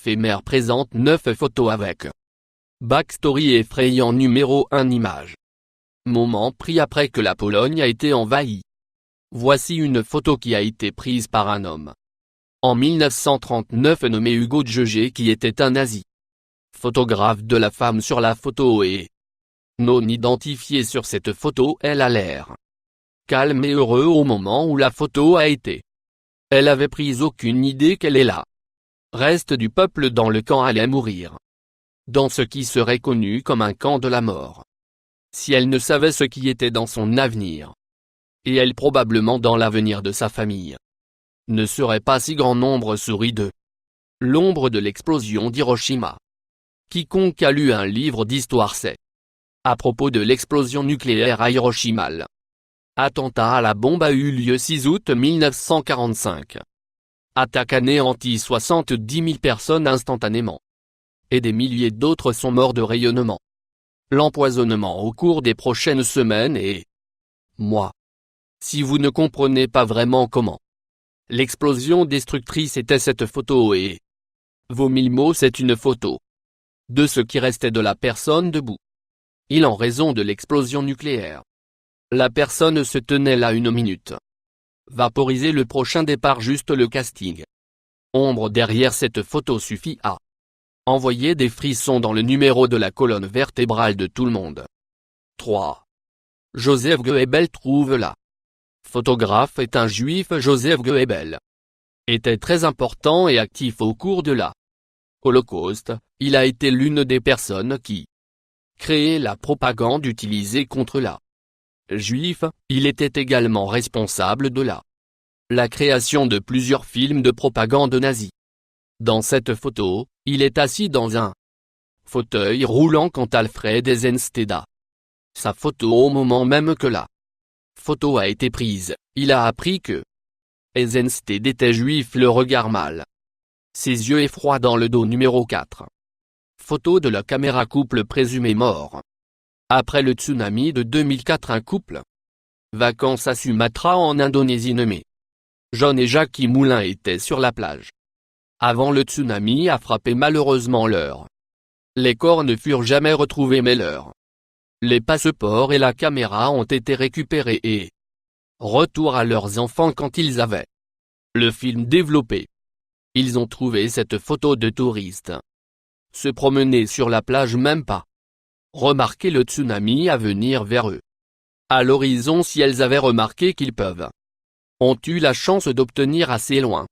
éphémère présente 9 photos avec backstory effrayant. Numéro 1 image. Moment pris après que la Pologne a été envahie. Voici une photo qui a été prise par un homme en 1939 nommé Hugo Djeger qui était un nazi. Photographe de la femme sur la photo est non identifiée sur cette photo. Elle a l'air calme et heureux au moment où la photo a été. Elle avait pris aucune idée qu'elle est là. Reste du peuple dans le camp allait mourir. Dans ce qui serait connu comme un camp de la mort. Si elle ne savait ce qui était dans son avenir. Et elle probablement dans l'avenir de sa famille. Ne serait pas si grand nombre souris de l'ombre de l'explosion d'Hiroshima. Quiconque a lu un livre d'histoire sait. À propos de l'explosion nucléaire à Hiroshima. Attentat à la bombe a eu lieu 6 août 1945. Attaque anéantit 70 000 personnes instantanément. Et des milliers d'autres sont morts de rayonnement. L'empoisonnement au cours des prochaines semaines et mois. Si vous ne comprenez pas vraiment comment l'explosion destructrice était cette photo et vos 1000 mots c'est une photo de ce qui restait de la personne debout. Il en raison de l'explosion nucléaire. La personne se tenait là 1 minute. Vaporiser le prochain départ juste le casting. Ombre derrière cette photo suffit à envoyer des frissons dans le numéro de la colonne vertébrale de tout le monde. 3. Joseph Goebbels trouve la photographe est un juif. Joseph Goebbels était très important et actif au cours de la Holocauste. Il a été l'une des personnes qui créait la propagande utilisée contre la juif. Il était également responsable de la création de plusieurs films de propagande nazie. Dans cette photo, il est assis dans un fauteuil roulant quand Alfred Eisenstedt. Sa photo au moment même que la photo a été prise, il a appris que Eisenstedt était juif. Le regard mal. Ses yeux effrois dans le dos. Numéro 4. Photo de la caméra couple présumé mort. Après le tsunami de 2004 un couple vacances à Sumatra en Indonésie nommé John et Jackie Moulin étaient sur la plage. Avant le tsunami a frappé malheureusement leur. Les corps ne furent jamais retrouvés mais les passeports et la caméra ont été récupérés et retour à leurs enfants quand ils avaient le film développé. Ils ont trouvé cette photo de touristes se promener sur la plage même pas remarquer le tsunami à venir vers eux. À l'horizon si elles avaient remarqué qu'ils peuvent ont eu la chance d'obtenir assez loin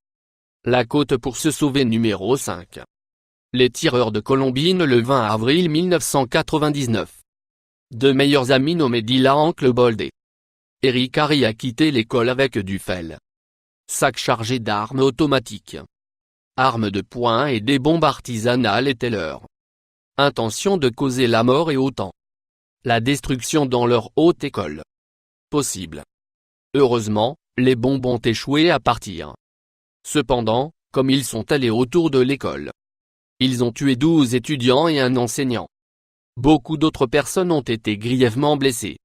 la côte pour se sauver. Numéro 5. Les tireurs de Colombine le 20 avril 1999. Deux meilleurs amis nommés Dylan Klebold et Eric Harry a quitté l'école avec du fel. Sac chargé d'armes automatiques. Armes de poing et des bombes artisanales étaient leur intention de causer la mort et autant la destruction dans leur haute école possible. Heureusement, les bombes ont échoué à partir. Cependant, comme ils sont allés autour de l'école, ils ont tué 12 étudiants et un enseignant. Beaucoup d'autres personnes ont été grièvement blessées.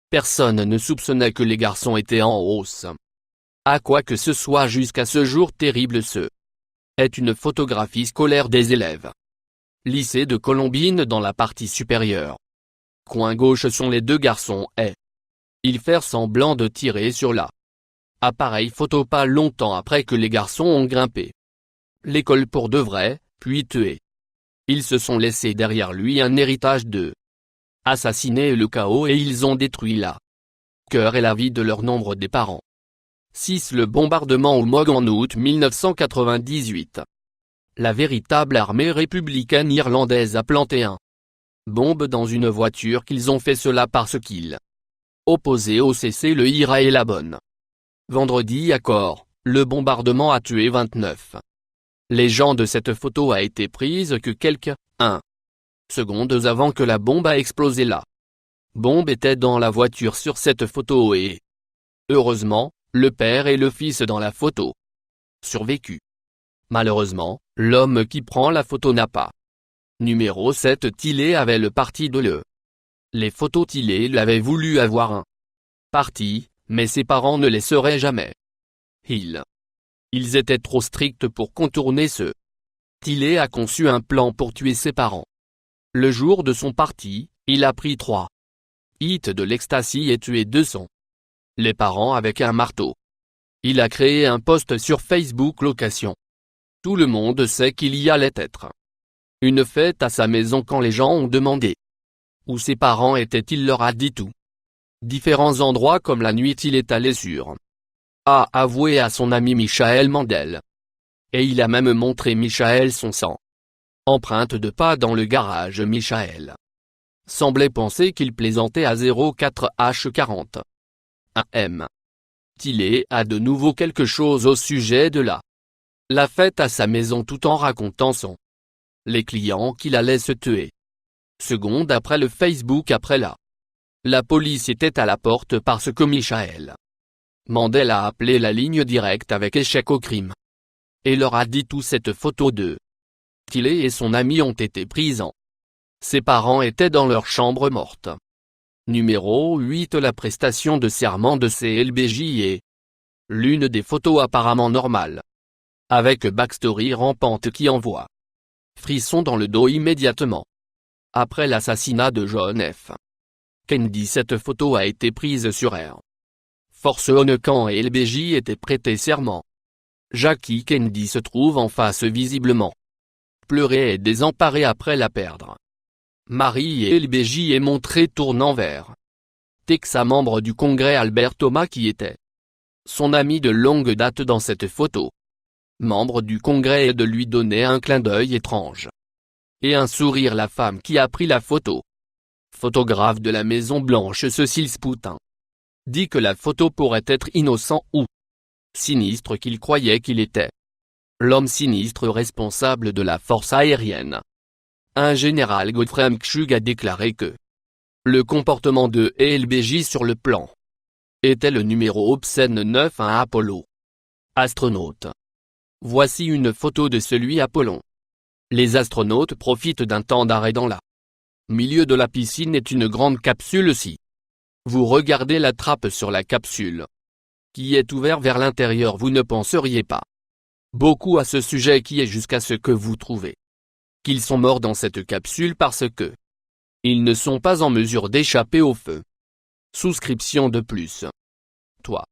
Personne ne soupçonnait que les garçons étaient en hausse. À quoi que ce soit jusqu'à ce jour terrible. Ce est une photographie scolaire des élèves. Lycée de Colombine dans la partie supérieure. Coin gauche sont les deux garçons et ils firent semblant de tirer sur la appareil photo pas longtemps après que les garçons ont grimpé l'école pour de vrai, puis tué. Ils se sont laissés derrière lui un héritage de assassiné et le chaos et ils ont détruit la cœur et la vie de leur nombre des parents. 6. Le bombardement au Mog en août 1998. La véritable armée républicaine irlandaise a planté un bombe dans une voiture qu'ils ont fait cela parce qu'ils opposaient au cessez-le-tir et la bonne. Vendredi à Cork, le bombardement a tué 29. Légende de cette photo a été prise que quelques 1 secondes avant que la bombe a explosé. La bombe était dans la voiture sur cette photo et heureusement, le père et le fils dans la photo survécu. Malheureusement, l'homme qui prend la photo n'a pas. Numéro 7. Tillet avait le parti de les photos. Tillet l'avait voulu avoir un parti, mais ses parents ne laisseraient jamais. Ils étaient trop stricts pour contourner ce Tillet a conçu un plan pour tuer ses parents. Le jour de son parti, il a pris 3 hits de l'ecstasy et tué 200. Les parents avec un marteau. Il a créé un post sur Facebook location. Tout le monde sait qu'il y allait être une fête à sa maison quand les gens ont demandé où ses parents étaient, il leur a dit tout. Différents endroits comme la nuit il est allé sur a avoué à son ami Michael Mandel. Et il a même montré Michael son sang. Empreinte de pas dans le garage. Michael semblait penser qu'il plaisantait à 04H40 AM. Tillet a de nouveau quelque chose au sujet de la fête à sa maison tout en racontant les clients qu'il allait se tuer. Seconde après le Facebook après la police était à la porte parce que Michael Mandel a appelé la ligne directe avec échec au crime. Et leur a dit tout. Cette photo de Tillet et son ami ont été prises en. Ses parents étaient dans leur chambre morte. Numéro 8. La prestation de serment de CLBJ est l'une des photos apparemment normales. Avec backstory rampante qui envoie frisson dans le dos immédiatement. Après l'assassinat de John F. Kennedy, cette photo a été prise sur Air Force One quand LBJ était prêté serment. Jackie Kennedy se trouve en face visiblement pleuré et désemparé après la perdre. Marie et LBJ est montré tournant vers Texas, membre du Congrès Albert Thomas qui était son ami de longue date dans cette photo. Membre du Congrès, et de lui donner un clin d'œil étrange et un sourire. La femme qui a pris la photo, photographe de la Maison Blanche Cécile Spoutin, dit que la photo pourrait être innocent ou sinistre, qu'il croyait qu'il était l'homme sinistre responsable de la force aérienne. Un général Godfrey Mkchug a déclaré que le comportement de LBJ sur le plan était le numéro obscène 9 à Apollo. Astronaute. Voici une photo de celui Apollon. Les astronautes profitent d'un temps d'arrêt dans la milieu de la piscine est une grande capsule. Si vous regardez la trappe sur la capsule qui est ouverte vers l'intérieur, vous ne penseriez pas beaucoup à ce sujet qui est jusqu'à ce que vous trouvez qu'ils sont morts dans cette capsule parce que ils ne sont pas en mesure d'échapper au feu. Souscription de plus. Toi.